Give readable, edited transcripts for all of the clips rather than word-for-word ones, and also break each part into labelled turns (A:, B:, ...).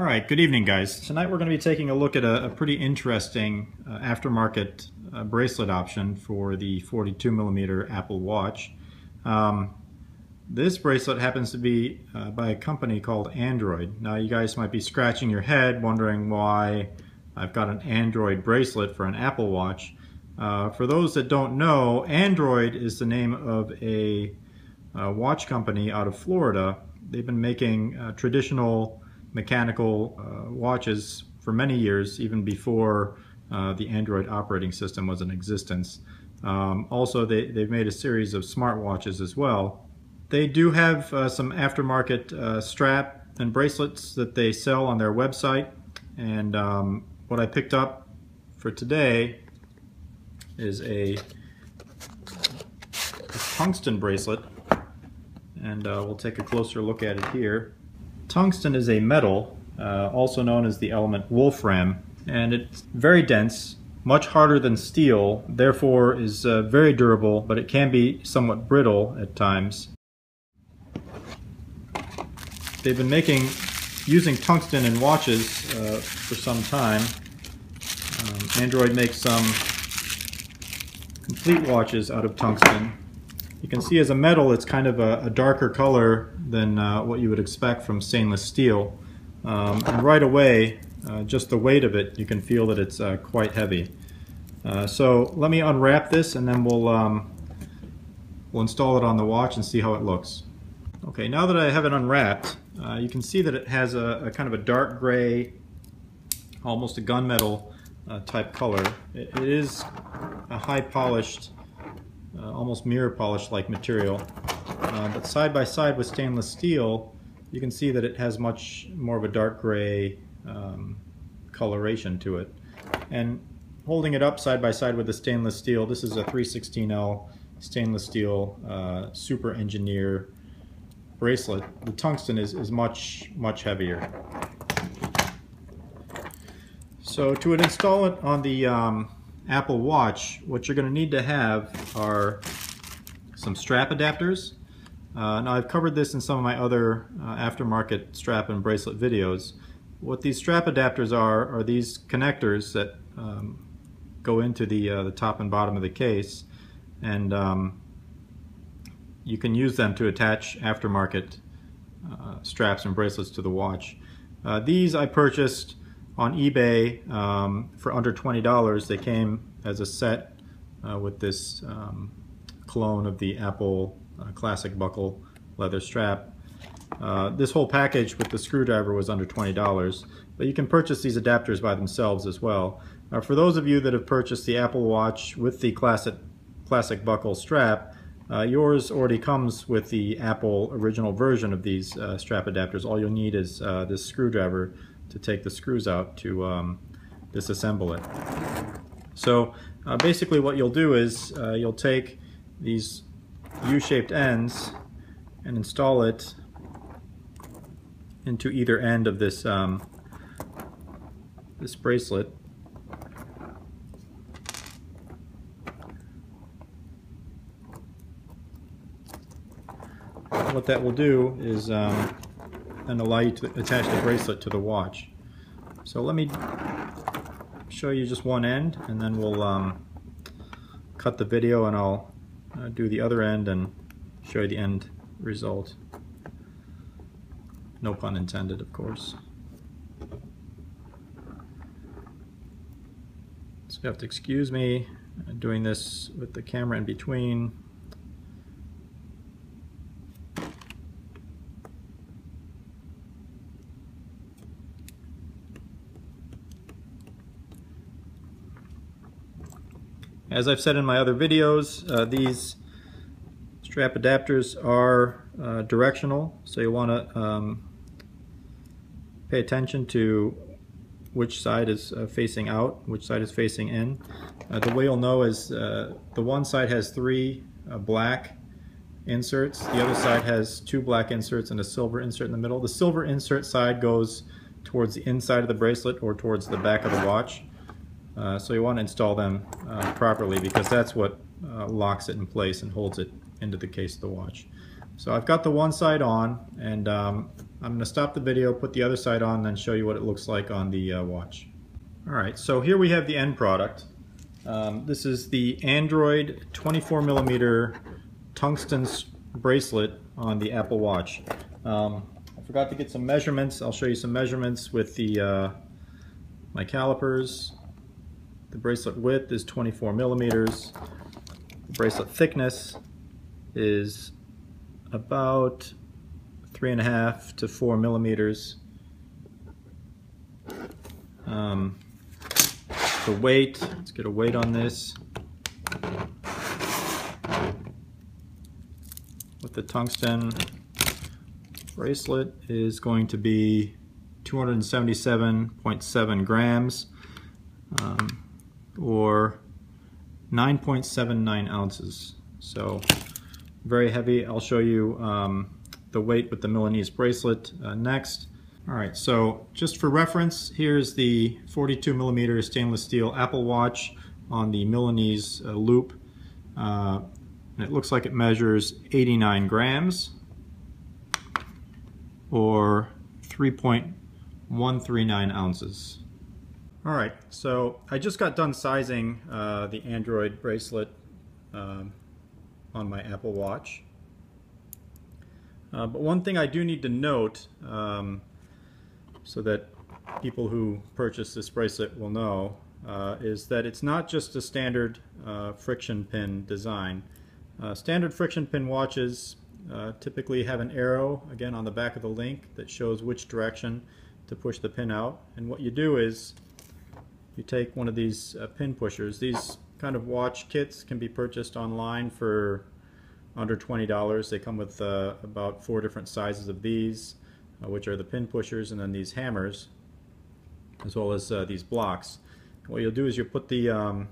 A: Alright, good evening guys. Tonight we're going to be taking a look at a pretty interesting aftermarket bracelet option for the 42mm Apple Watch. This bracelet happens to be by a company called Android. Now you guys might be scratching your head wondering why I've got an Android bracelet for an Apple Watch. For those that don't know, Android is the name of a watch company out of Florida. They've been making traditional mechanical watches for many years, even before the Android operating system was in existence. Also, they've made a series of smartwatches as well. They do have some aftermarket strap and bracelets that they sell on their website, and what I picked up for today is a tungsten bracelet, and we'll take a closer look at it here. Tungsten is a metal, also known as the element wolfram, and it's very dense, much harder than steel, therefore is very durable, but it can be somewhat brittle at times. They've been using tungsten in watches for some time. Android makes some complete watches out of tungsten. You can see as a metal it's kind of a darker color than what you would expect from stainless steel. And right away, just the weight of it, you can feel that it's quite heavy. So let me unwrap this and then we'll install it on the watch and see how it looks. Okay, now that I have it unwrapped, you can see that it has a kind of a dark gray, almost a gunmetal type color. It is a high polished, almost mirror polish like material, but side by side with stainless steel you can see that it has much more of a dark gray coloration to it. And holding it up side by side with the stainless steel, this is a 316L stainless steel super engineer bracelet. The tungsten is much heavier. So to install it on the Apple Watch, what you're going to need to have are some strap adapters. Now I've covered this in some of my other aftermarket strap and bracelet videos. What these strap adapters are these connectors that go into the top and bottom of the case, and you can use them to attach aftermarket straps and bracelets to the watch. These I purchased on eBay for under $20. They came as a set with this clone of the Apple classic buckle leather strap. This whole package with the screwdriver was under $20, but you can purchase these adapters by themselves as well. For those of you that have purchased the Apple Watch with the classic buckle strap, yours already comes with the Apple original version of these strap adapters. All you'll need is this screwdriver to take the screws out to disassemble it. So basically what you'll do is you'll take these U-shaped ends and install it into either end of this this bracelet. What that will do is and allow you to attach the bracelet to the watch. So let me show you just one end, and then we'll cut the video and I'll do the other end and show you the end result. No pun intended, of course. So you have to excuse me doing this with the camera in between. As I've said in my other videos, these strap adapters are directional, so you want to pay attention to which side is facing out, which side is facing in. The way you'll know is the one side has 3 black inserts, the other side has 2 black inserts and a silver insert in the middle. The silver insert side goes towards the inside of the bracelet or towards the back of the watch. So you want to install them properly, because that's what locks it in place and holds it into the case of the watch. So I've got the one side on, and I'm going to stop the video, put the other side on, then show you what it looks like on the watch. Alright, so here we have the end product. This is the Android 24mm tungsten bracelet on the Apple Watch. I forgot to get some measurements. I'll show you some measurements with the my calipers. The bracelet width is 24mm. The bracelet thickness is about 3.5 to 4 millimeters. The weight, let's get a weight on this. With the tungsten bracelet is going to be 277.7 grams or 9.79 ounces. So very heavy. I'll show you the weight with the Milanese bracelet next. Alright, so just for reference, here's the 42mm stainless steel Apple Watch on the Milanese loop. And it looks like it measures 89 grams or 3.139 ounces. Alright, so I just got done sizing the Android bracelet on my Apple Watch. But one thing I do need to note, so that people who purchase this bracelet will know, is that it's not just a standard friction pin design. Standard friction pin watches typically have an arrow, again, on the back of the link that shows which direction to push the pin out. And what you do is you take one of these pin pushers. These kind of watch kits can be purchased online for under $20. They come with about 4 different sizes of these, which are the pin pushers, and then these hammers, as well as these blocks. And what you'll do is you'll put the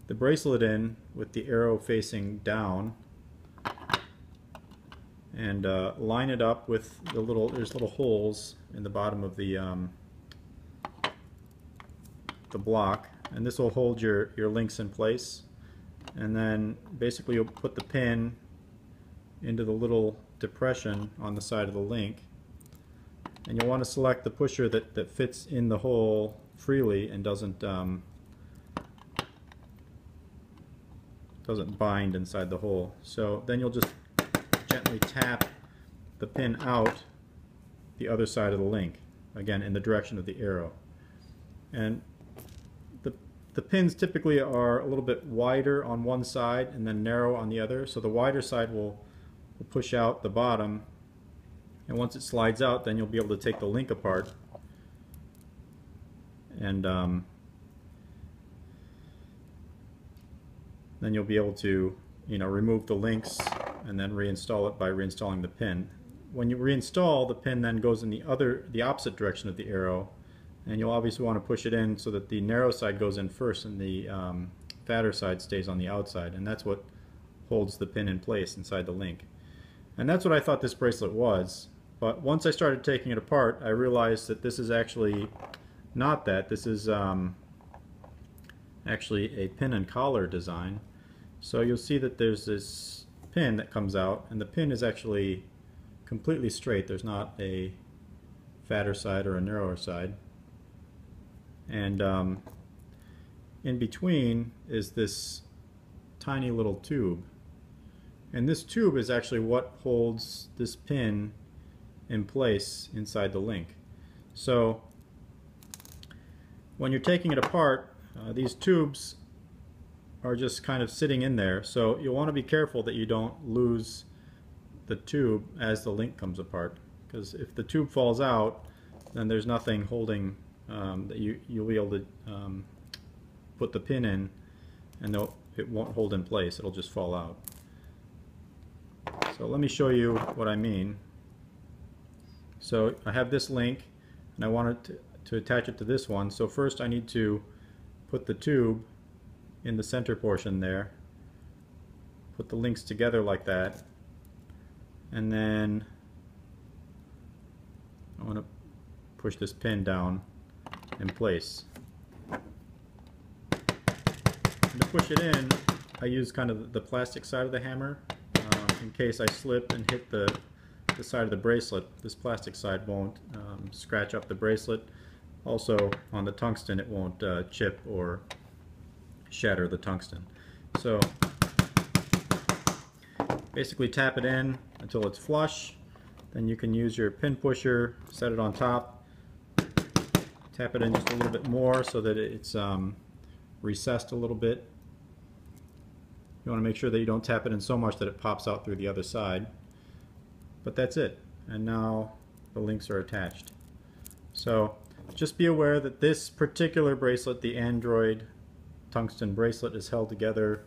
A: bracelet in with the arrow facing down, and line it up with the there's little holes in the bottom of the block, and this will hold your links in place. And then basically you'll put the pin into the little depression on the side of the link, and you'll want to select the pusher that fits in the hole freely and doesn't bind inside the hole. So then you'll just gently tap the pin out the other side of the link, again in the direction of the arrow. And the pins typically are a little bit wider on one side and then narrow on the other, so the wider side will push out the bottom, and once it slides out, then you'll be able to take the link apart and then you'll be able to, remove the links and then reinstall it by reinstalling the pin. When you reinstall, the pin then goes in the opposite direction of the arrow, and you'll obviously want to push it in so that the narrow side goes in first and the fatter side stays on the outside, and that's what holds the pin in place inside the link. And that's what I thought this bracelet was, but once I started taking it apart, I realized that this is actually not that. This is actually a pin and collar design. So you'll see that there's this pin that comes out, and the pin is actually completely straight. There's not a fatter side or a narrower side. And in between is this tiny little tube. And this tube is actually what holds this pin in place inside the link. So when you're taking it apart, these tubes are just kind of sitting in there. So you'll want to be careful that you don't lose the tube as the link comes apart, because if the tube falls out, then there's nothing holding that you'll be able to put the pin in, and it won't hold in place. It'll just fall out. So let me show you what I mean. So I have this link, and I want to attach it to this one. So first I need to put the tube in the center portion there, put the links together like that, and then I want to push this pin down in place. And to push it in, I use kind of the plastic side of the hammer in case I slip and hit the the side of the bracelet. This plastic side won't scratch up the bracelet. Also on the tungsten it won't chip or shatter the tungsten. So basically tap it in until it's flush. Then you can use your pin pusher, set it on top, tap it in just a little bit more so that it's recessed a little bit. You want to make sure that you don't tap it in so much that it pops out through the other side. But that's it. And now the links are attached. So just be aware that this particular bracelet, the Android tungsten bracelet, is held together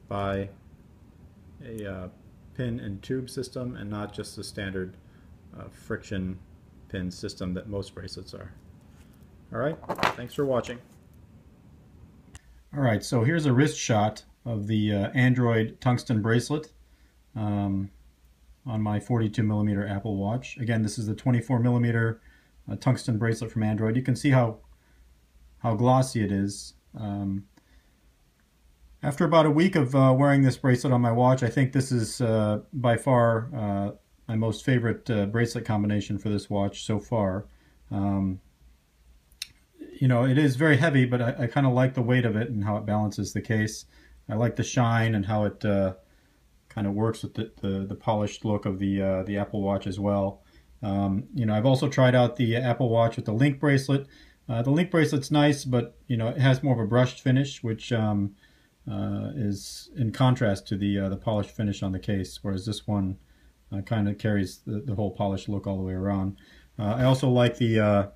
A: by a pin and tube system and not just the standard friction pin system that most bracelets are. Alright, thanks for watching. Alright, so here's a wrist shot of the Android tungsten bracelet on my 42mm Apple Watch. Again, this is the 24mm tungsten bracelet from Android. You can see how glossy it is. After about a week of wearing this bracelet on my watch, I think this is by far my most favorite bracelet combination for this watch so far. You know, it is very heavy, but I kind of like the weight of it and how it balances the case. I like the shine and how it kind of works with the polished look of the Apple Watch as well. You know, I've also tried out the Apple Watch with the link bracelet. The link bracelet's nice, but you know, it has more of a brushed finish, which is in contrast to the polished finish on the case, whereas this one kind of carries the whole polished look all the way around. I also like the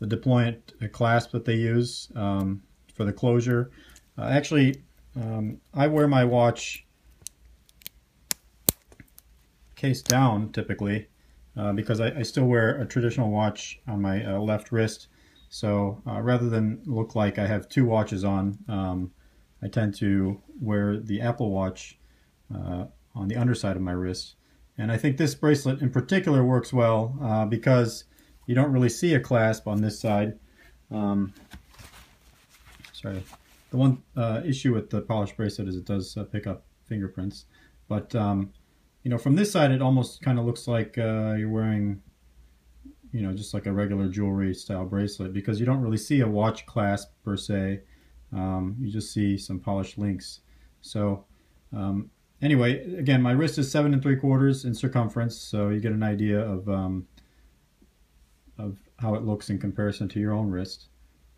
A: deployant clasp that they use for the closure. Actually, I wear my watch case down typically because I still wear a traditional watch on my left wrist. So rather than look like I have two watches on, I tend to wear the Apple Watch on the underside of my wrist. And I think this bracelet in particular works well because you don't really see a clasp on this side. Sorry. The one issue with the polished bracelet is it does pick up fingerprints. But, you know, from this side it almost kind of looks like you're wearing, you know, just like a regular jewelry style bracelet because you don't really see a watch clasp per se. You just see some polished links. So anyway, again, my wrist is 7 3/4 in circumference, so you get an idea of how it looks in comparison to your own wrist.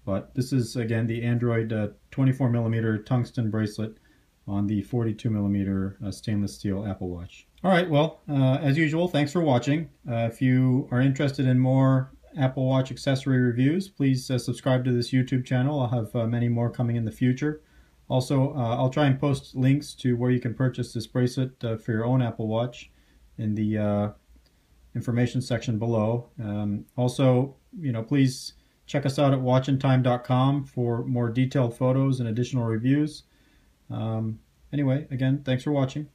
A: But this is, again, the Android 24mm tungsten bracelet on the 42mm stainless steel Apple Watch. Alright, well, as usual, thanks for watching. If you are interested in more Apple Watch accessory reviews, please subscribe to this YouTube channel. I'll have many more coming in the future. Also, I'll try and post links to where you can purchase this bracelet for your own Apple Watch in the information section below. Also, you know, please check us out at watchandtime.com for more detailed photos and additional reviews. Anyway, again, thanks for watching.